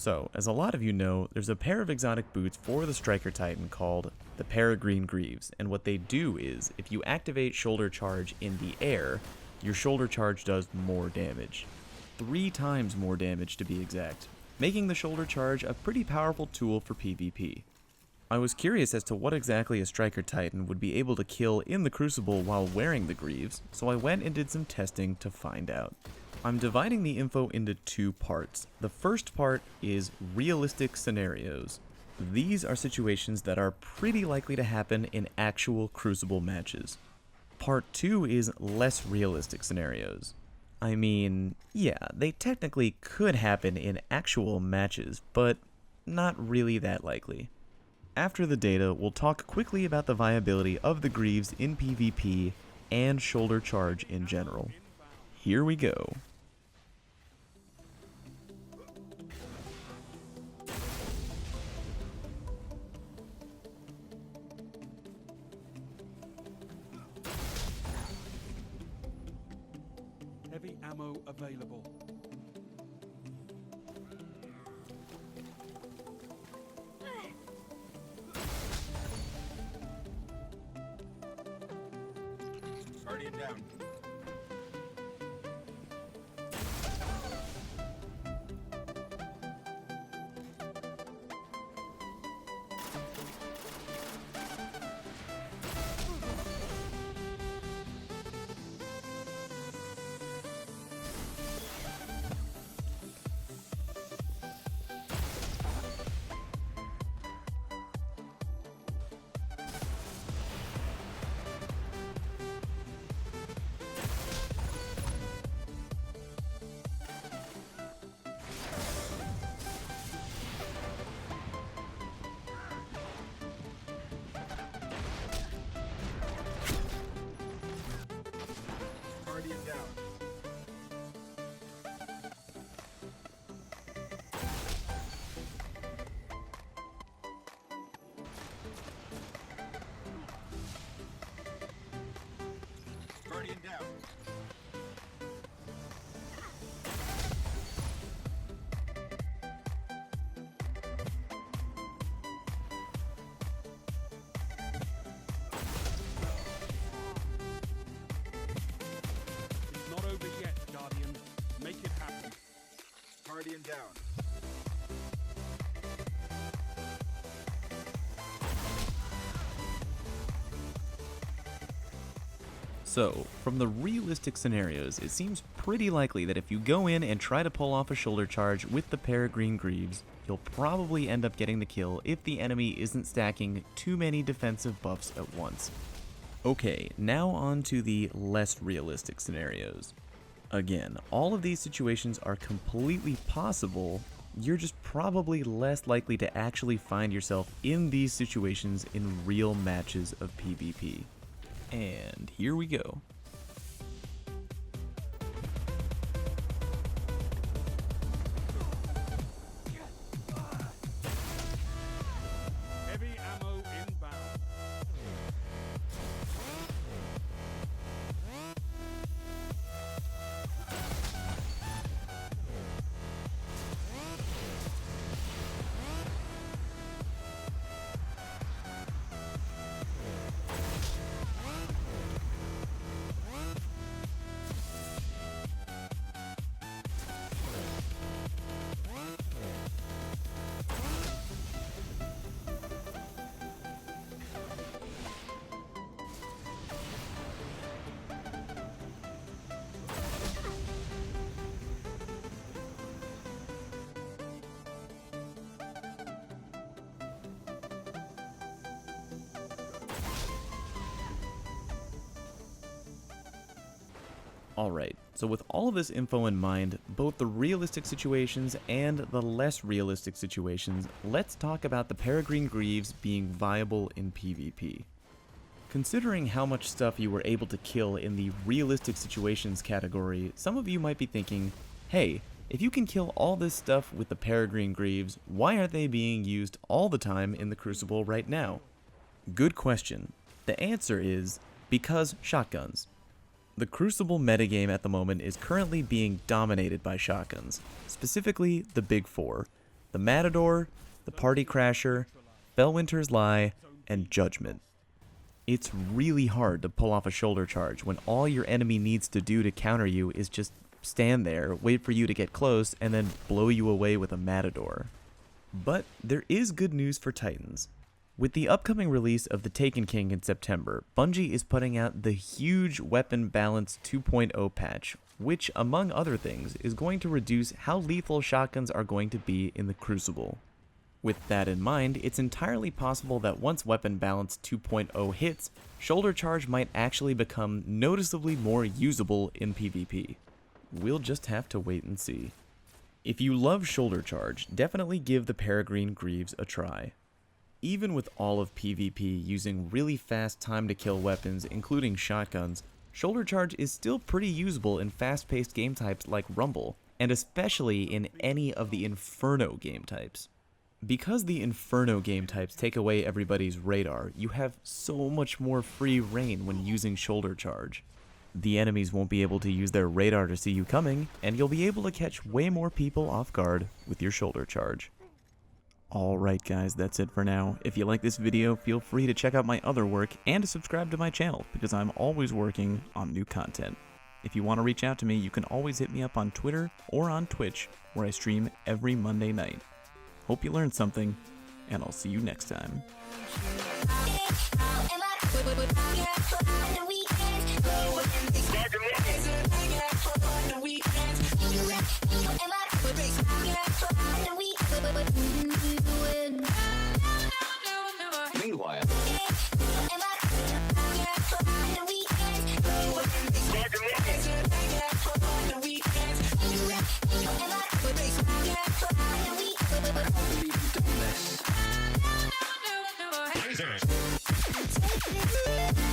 So, as a lot of you know, there's a pair of exotic boots for the Striker Titan called the Peregrine Greaves, and what they do is, if you activate Shoulder Charge in the air, your Shoulder Charge does more damage. 3 times more damage to be exact, making the Shoulder Charge a pretty powerful tool for PvP. I was curious as to what exactly a Striker Titan would be able to kill in the Crucible while wearing the Greaves, so I went and did some testing to find out. I'm dividing the info into 2 parts. The first part is realistic scenarios. These are situations that are pretty likely to happen in actual Crucible matches. Part 2 is less realistic scenarios. I mean, yeah, they technically could happen in actual matches, but not really that likely. After the data, we'll talk quickly about the viability of the Greaves in PvP and Shoulder Charge in general. Here we go. Heavy ammo available. Guardian down. Guardian down. Guardian down. It's not over yet, Guardian. Make it happen. Guardian down. So, from the realistic scenarios, it seems pretty likely that if you go in and try to pull off a Shoulder Charge with the Peregrine Greaves, you'll probably end up getting the kill if the enemy isn't stacking too many defensive buffs at once. Okay, now on to the less realistic scenarios. Again, all of these situations are completely possible, you're just probably less likely to actually find yourself in these situations in real matches of PvP. And here we go. Heavy ammo inbound. Alright, so with all of this info in mind, both the realistic situations and the less realistic situations, let's talk about the Peregrine Greaves being viable in PvP. Considering how much stuff you were able to kill in the realistic situations category, some of you might be thinking, hey, if you can kill all this stuff with the Peregrine Greaves, why aren't they being used all the time in the Crucible right now? Good question. The answer is, because shotguns. The Crucible metagame at the moment is currently being dominated by shotguns, specifically the Big Four. the Matador, the Party Crasher, Fellwinter's Lie, and Judgment. It's really hard to pull off a shoulder charge when all your enemy needs to do to counter you is just stand there, wait for you to get close, and then blow you away with a Matador. But there is good news for Titans. With the upcoming release of the Taken King in September, Bungie is putting out the huge Weapon Balance 2.0 patch, which, among other things, is going to reduce how lethal shotguns are going to be in the Crucible. With that in mind, it's entirely possible that once Weapon Balance 2.0 hits, Shoulder Charge might actually become noticeably more usable in PvP. We'll just have to wait and see. If you love Shoulder Charge, definitely give the Peregrine Greaves a try. Even with all of PvP using really fast time to kill weapons, including shotguns, Shoulder Charge is still pretty usable in fast-paced game types like Rumble, and especially in any of the Inferno game types. Because the Inferno game types take away everybody's radar, you have so much more free reign when using Shoulder Charge. The enemies won't be able to use their radar to see you coming, and you'll be able to catch way more people off guard with your Shoulder Charge. Alright guys, that's it for now. If you like this video, feel free to check out my other work and to subscribe to my channel because I'm always working on new content. If you want to reach out to me, you can always hit me up on Twitter or on Twitch, where I stream every Monday night. Hope you learned something, and I'll see you next time. Meanwhile, Take it.